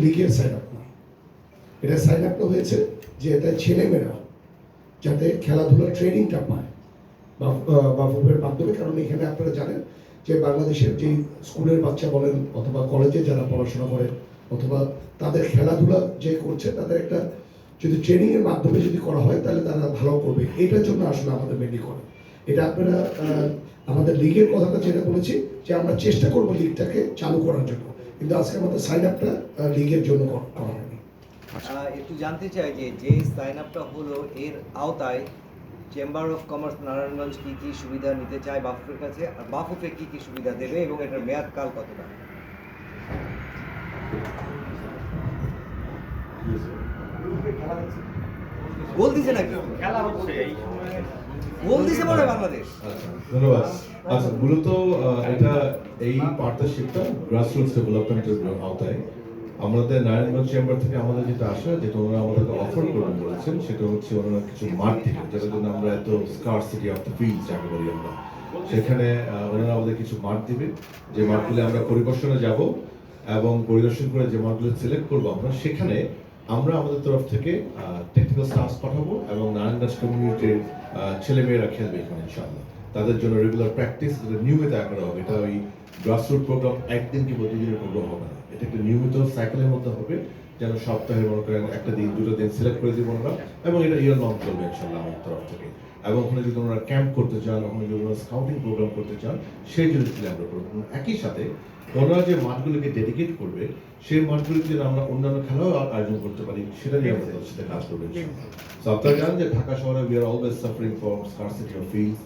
লিগের sign up না, এটা সাইন আপটা হয়েছে যে এটা ছেলেমেয়েরা যাতে খেলাধুলার ট্রেনিংটা পায় বাফুফের মাধ্যমে। কারণ এখানে আপনারা জানেন যে বাংলাদেশের যে স্কুলের বাচ্চা বলেন অথবা কলেজে যারা পড়াশোনা করে অথবা তাদের খেলাধুলা যে করছে তাদের একটা যদি ট্রেনিংয়ের মাধ্যমে যদি করা হয় তাহলে তারা ভালো করবে। এটার জন্য আসলে আমাদের মেনলি করে এটা। আপনারা আমাদের লিগের কথাটা যেটা বলেছি যে আমরা চেষ্টা করবো লিগটাকে চালু করার জন্য, কিন্তু আজকে আমাদের সাইন আপটা লিগের জন্য করা হয়নি। একটু জানতে চাই যে সাইন আপটা হলো এর আওতায় চেম্বার অফ কমার্স নারায়ণগঞ্জ কী কী সুবিধা নিতে চায় বাফুফের কাছে, আর বাফুফে কী কী সুবিধা দেবে এবং এটার মেয়াদকাল কতটা? গোল দিছে নাকি? খেলা হচ্ছে, গোল দিছে মনে হয় বাংলাদেশ। ধন্যবাদ। আচ্ছা, মূলত এটা এই পার্টনারশিপটা গ্রাসরুটস ডেভেলপমেন্টের আওতায় আমাদের নারায়ণগঞ্জ চেম্বার থেকে আমাদের যেটা আসা, যেটা ওনারা আমাদেরকে অফার করবেন বলেছেন, সেটা হচ্ছে ওনারা কিছু মাঠ থেকে, যেটার জন্য আমরা এত স্কারসিটি অফ দ্য ফিল্ড যাকে বলি আমরা, সেখানে ওনারা আমাদের কিছু মাঠ দিবে, যে মাঠগুলো আমরা পরিদর্শনে যাব এবং পরিদর্শন করে যে মাঠগুলো সিলেক্ট করবো আমরা, সেখানে আমরা আমাদের তরফ থেকে টেকনিক্যাল স্টাফ পাঠাবো এবং নারায়ণগঞ্জ কমিউনিটির ছেলেমেয়েরা খেলবে এখানে ইনশাআল্লাহ। তাদের জন্য রেগুলার প্র্যাকটিস নিয়মিত করা হবে। এটা ওই গ্রাসরুট প্রোগ্রাম একদিন কিংবা দুদিনের প্রোগ্রাম হবে না, এটা একটা নিয়মিত সাইকেলের মধ্যে হবে, যেন সপ্তাহে মনে করেন একটা দিন দুটো দিন সিলেক্ট করে দিব আমরা, এবং এটা ইয়ার লং চলবে ইনশাআল্লাহ আমার তরফ থেকে। এবং ওখানে যদি ওনারা ক্যাম্প করতে চান, ওখানে যদি ওনারা স্কাউটিং প্রোগ্রাম করতে চান, সেই জিনিসগুলো আমরা করবো। একই সাথে ওনারা যে মাঠগুলোকে ডেডিকেট করবে সেই মাঠগুলিতে যেন আমরা অন্যান্য খেলাও আয়োজন করতে পারি, সেটা নিয়ে আমরা তাদের সাথে কাজ করবো। তো আপনারা জানেন যে ঢাকা শহরে we are always suffering from scarcity of fields,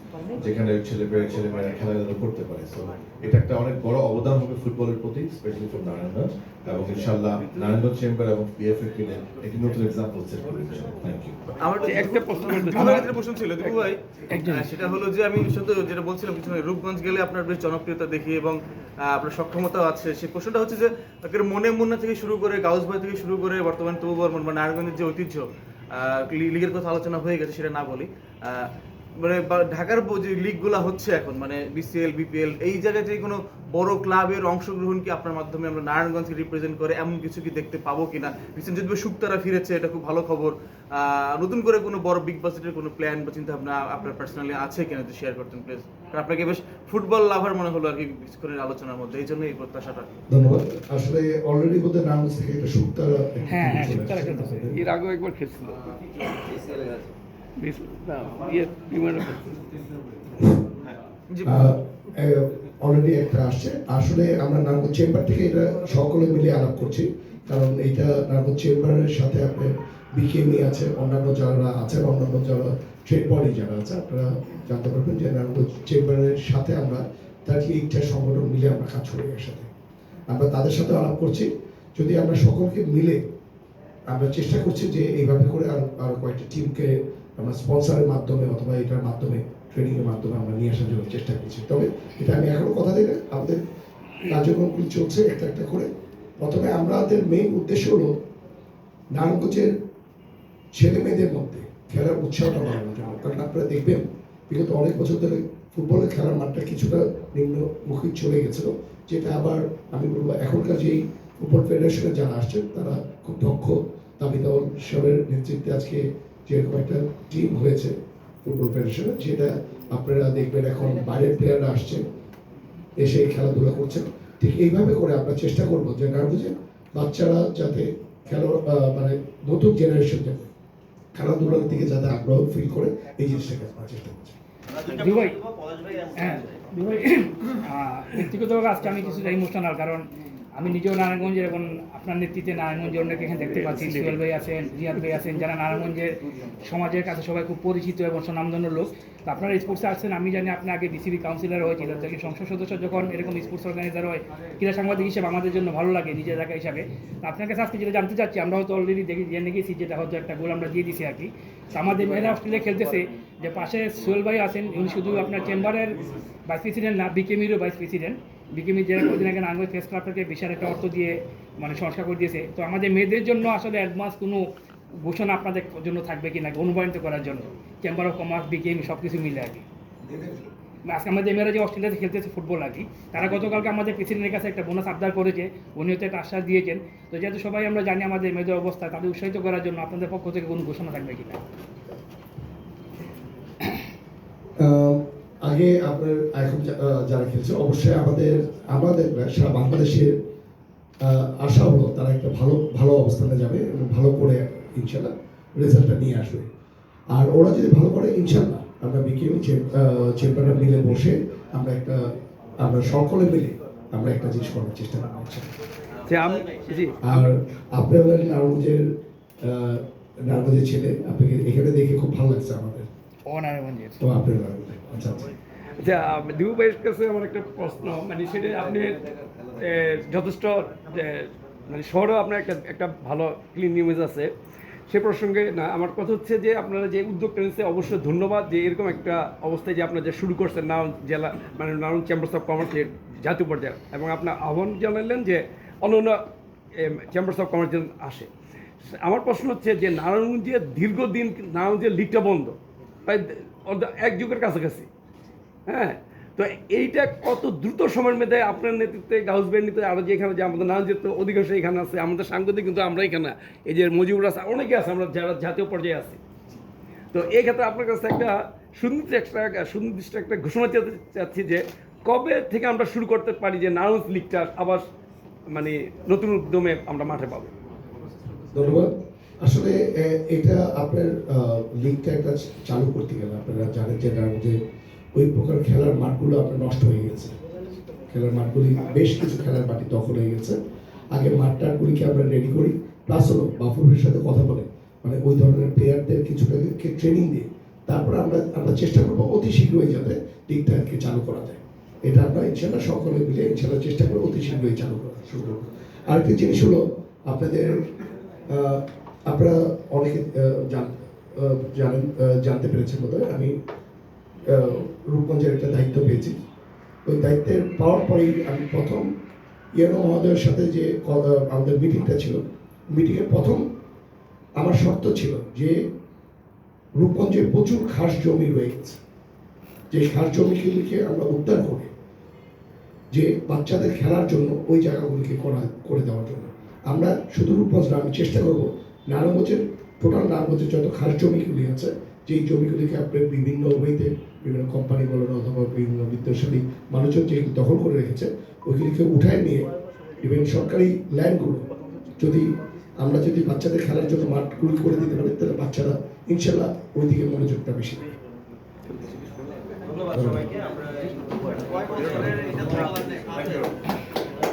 যেখানে ছেলেমেয়েরা খেলাধুলা করতে পারে। সো এটা একটা অনেক বড় অবদান হবে ফুটবলের প্রতি, স্পেশালি ফর নারায়ণগঞ্জ, এবং ইনশাআল্লাহ নারায়ণগঞ্জ চেম্বার এবং বিএফএ মিলে একটি নতুন এক্সাম্পল সেট করবে। Thank you. আমার একটা প্রশ্ন ছিল দীপু ভাই, সেটা হলো যে আমি শুধু যেটা বলছিলাম পিছনে, রূপগঞ্জ গেলে আপনার বেশ জনপ্রিয়তা দেখি এবং আপনার সক্ষমতাও আছে। সেই প্রশ্নটা হচ্ছে যে মনে মুন্না থেকে শুরু করে গাউসভাই থেকে শুরু করে বর্তমানে তবু বর্মন বা নারায়ণগঞ্জের যে ঐতিহ্য, লিগের কথা আলোচনা হয়ে গেছে সেটা না বলি, মানে ঢাকার যে লিগগুলো হচ্ছে এখন, মানে বিসিএল বিপিএল, এই জায়গায় যে কোনো বড় ক্লাবের অংশগ্রহণ কি আপনার মাধ্যমে আমরা নারায়ণগঞ্জকে রিপ্রেজেন্ট করে এমন কিছু কি দেখতে পাবো কিনা? রিসেন্ট যদি শুক্তারা ফিরেছে, এটা খুব ভালো খবর। নতুন করে কোনো বড় বিগ বাজেটের কোনো প্ল্যান বা চিন্তা ভাবনা আপনার পার্সোনালি আছে কিনা, যদি শেয়ার করতেন প্লিজ। কারণ আপনাকে বেশ ফুটবল লাভার মনে হলো আর কি কিছুক্ষণের আলোচনার মধ্যে, এই জন্য এই প্রত্যাশাটা। ধন্যবাদ। আসলে অলরেডি বোধহয় নারায়ণগঞ্জ থেকে একটা শুক্তারা এর আগেও একবার খেলছিল, অলরেডি একটা আসছে। আসলে আমরা নারায়ণগঞ্জ চেম্বার থেকে এটা সকলে মিলে আলাপ করছি, কারণ এইটা নারায়ণগঞ্জ চেম্বারের সাথে আপনার বিকেএমই আছে, অন্যান্য যারা আছেন, অন্যান্য যারা ট্রেড বডি যারা আছে, আপনারা জানতে পারবেন যে নারায়ণগঞ্জ চেম্বারের সাথে আমরা 38টা সংগঠন মিলে আমরা কাজ করি একসাথে। আমরা তাদের সাথে আলাপ করছি, যদি আমরা সকলকে মিলে আমরা চেষ্টা করছি যে এইভাবে করে আরো কয়েকটা টিমকে আমরা স্পন্সরের মাধ্যমে অথবা এটার মাধ্যমে ট্রেনিংয়ের মাধ্যমে আমরা নিয়ে আসার জন্য চেষ্টা করছি। তবে এটা আমি এখনো কথা দিই না, আমাদের কার্যক্রমগুলি চলছে একটা একটা করে। প্রথমে আমাদের মেইন উদ্দেশ্য হলো নারায়ণগঞ্জের ছেলে মেয়েদের মধ্যে খেলার উৎসাহটা বাড়ানোর জন্য। কারণ আপনারা দেখবেন বিগত অনেক বছর ধরে ফুটবলের খেলার মাঠটা কিছুটা নিম্নমুখী চলে গেছিল, যেটা আবার আমি বলবো এখনকার যেই ফুটবল ফেডারেশনে যারা আসছেন তারা খুব দক্ষ, তাবিদাউল সাহেবের নেতৃত্বে আজকে যেরকম একটা টিম হয়েছে ফুটবল ফেডারেশনে, যেটা আপনারা দেখবেন এখন বাইরের প্লেয়াররা আসছেন, এসে খেলাধুলা করছেন। ঠিক এইভাবে করে আমরা চেষ্টা করবো যে নারায়ণগঞ্জের বাচ্চারা যাতে মানে নতুন জেনারেশন যাতে খেলাধুলার দিকে যাতে আগ্রহ ফিল করে, এই জিনিসটাকে আমরা চেষ্টা করছি। ব্যক্তিগতভাবে আজকে আমি কিছুটা ইমোশনাল, কারণ আমি নিজেও নারায়ণগঞ্জের এবং আপনার নেতৃত্বে নারায়ণগঞ্জের অনেক এখানে দেখতে পাচ্ছি, সোহেল ভাই আছেন, রিয়াদ ভাই আছেন, যারা নারায়ণগঞ্জের সমাজের কাছে সবাই খুব পরিচিত এবং সুনামধন্য লোক। তো আপনারা স্পোর্টসে আসছেন, আমি জানি আপনি আগে বিসিবি কাউন্সিলর হয়েছিল, থেকে সংসদ সদস্য যখন এরকম স্পোর্টস অর্গানাইজার হয়, ক্রীড়া সাংবাদিক হিসেবে আমাদের জন্য ভালো লাগে নিজের এলাকা হিসাবে। তো আপনার কাছে আজকে যেটা জানতে চাচ্ছি, আমরা হয়তো অলরেডি জেনে গেছি যেটা হয়তো একটা গোল আমরা দিয়ে দিছি আর কি। তো আমাদের মেয়েরা অস্ট্রেলিয়া খেলতেছে, যে পাশে সোহেল ভাই আছেন, উনি শুধু আপনার চেম্বারের ভাইস প্রেসিডেন্ট না, বিকেমিরও ভাইস প্রেসিডেন্ট। বিকেমি যারা কদিন আগে নারায়ণগঞ্জ প্রেস ক্লাবটাকে বিশাল একটা অর্থ দিয়ে মানে সংস্কার করে দিয়েছে। তো আমাদের মেয়েদের জন্য আসলে অ্যাডভান্স কোনো ঘোষণা আপনাদের জন্য থাকবে কিনা অনুপ্রাণিত করার জন্য, চেম্বার অফ কমার্স বিকেমি সব কিছু মিলে আর কি? আজকে আমাদের মেয়েরা যে অস্ট্রেলিয়াতে খেলতেছে ফুটবল আর কি, তারা গতকালকে আমাদের প্রেসিডেন্টের কাছে একটা বোনাস আবদার করেছে, উনি হয়তো একটা আশ্বাস দিয়েছেন। তো যেহেতু সবাই আমরা জানি আমাদের মেয়েদের অবস্থা, তাদের উৎসাহিত করার জন্য আপনাদের পক্ষ থেকে কোনো ঘোষণা থাকবে কিনা? আগে আপনার এখন যারা খেলছে অবশ্যই আমাদের সারা বাংলাদেশের আশা হলো তারা একটা ভালো ভালো অবস্থানে যাবে এবং ভালো করে ইনশাল্লাহ রেজাল্টটা নিয়ে আসবে। আর ওরা যদি ভালো করে ইনশাল্লাহ আমরা বিকেএম চেম্বারে মিলে বসে আমরা সকলে মিলে আমরা একটা জিনিস করার চেষ্টা করবো। আর আপনি হলেন নারায়ণগঞ্জের ছেলে, আপনাকে এখানে দেখে খুব ভালো লাগছে আমাদের। ও নারায়ণগঞ্জের তো আপনার আচ্ছা আচ্ছা আচ্ছা, দিবু ভাইয়ের কাছে আমার একটা প্রশ্ন, মানে সেটা আপনি যথেষ্ট মানে শহরেও আপনার একটা ভালো ক্লিন ইমেজ আছে, সে প্রসঙ্গে না আমার কথা হচ্ছে যে আপনারা যে উদ্যোগটা নিচ্ছে অবশ্যই ধন্যবাদ, যে এরকম একটা অবস্থায় যে আপনারা যে শুরু করছেন নারায়ণ জেলা মানে নারায়ণ চেম্বার্স অফ কমার্সের জাতীয় পর্যায়ে, এবং আপনার আহ্বান জানালেন যে অন্য অন্য চেম্বার্স অফ কমার্স যেন আসে। আমার প্রশ্ন হচ্ছে যে নারায়ণগঞ্জের দীর্ঘদিন নারায়ণগঞ্জের লিগটা বন্ধ, প্রায় এক যুগের কাছাকাছি, হ্যাঁ, তো এইটা কত দ্রুত সময়ের মধ্যে আপনার নেতৃত্বে গাউস ভাইয়ের নেতৃত্বে আরও যে এখানে যে আমাদের নারায়ণগঞ্জের তো অধিকাংশ এখানে আছে, আমাদের সাংবাদিক কিন্তু আমরা এখানে, এই যে মজিবুর আছে, অনেকে আছে, আমরা যারা জাতীয় পর্যায়ে আছি। তো এই ক্ষেত্রে আপনার কাছে একটা সুনির্দিষ্ট একটা ঘোষণা চাচ্ছি যে কবে থেকে আমরা শুরু করতে পারি যে নারায়ণগঞ্জ লিগটা আবার মানে নতুন উদ্যমে আমরা মাঠে পাবো। ধন্যবাদ। আসলে এটা আপনার লিগটা একটা চালু করতে গেলে আপনারা জানেন যে ওই প্রকার খেলার মাঠগুলো আপনার নষ্ট হয়ে গেছে, খেলার মাঠগুলি বেশ কিছু খেলার মাটি দখল হয়ে গেছে। আগে মাঠটাগুলিকে আমরা রেডি করি, প্লাস হলো বাফুফের সাথে কথা বলে মানে ওই ধরনের প্লেয়ারদের কিছুটাকে ট্রেনিং দিয়ে তারপরে আমরা চেষ্টা করবো অতি শীঘ্রই যাতে লিগটাকে চালু করা যায়। এটা আমরা ইনশাল্লাহ সকলে মিলে ইনশাল্লাহ চেষ্টা করবো অতি শীঘ্রই চালু করা শুরু করবো। আরেকটি জিনিস হলো আপনাদের আপনারা অনেকে জানতে পেরেছেন বোধহয় আমি রূপগঞ্জের একটা দায়িত্ব পেয়েছি। ওই দায়িত্বের পাওয়ার পরেই আমি প্রথম ইয়েনো মহোদয়ের সাথে যে আমাদের মিটিংটা ছিল, মিটিংয়ের প্রথম আমার শর্ত ছিল যে রূপগঞ্জে প্রচুর খাস জমি রয়ে গেছে, যে খাস জমিগুলিকে আমরা উদ্ধার করে যে বাচ্চাদের খেলার জন্য ওই জায়গাগুলিকে করে দেওয়ার জন্য আমরা শুধু রূপগঞ্জ না, আমি চেষ্টা করবো নারায়ণগঞ্জের টোটাল নারায়ণগঞ্জের যত খাস জমিগুলি আছে যেই জমিগুলিকে আপনি বিভিন্ন ওয়েতে বিভিন্ন কোম্পানি বলেন অথবা বিভিন্ন বিত্তশালী মানুষজন যে দখল করে রেখেছে ওইগুলিকে উঠায় নিয়ে ইভেন সরকারি ল্যান্ডগুলো আমরা যদি বাচ্চাদের খেলার জন্য মাঠগুলি করে দিতে পারি তাহলে বাচ্চারা ইনশাল্লাহ ওই দিকে মনোযোগটা বেশি দেবে। ধন্যবাদ সবাইকে। আমরা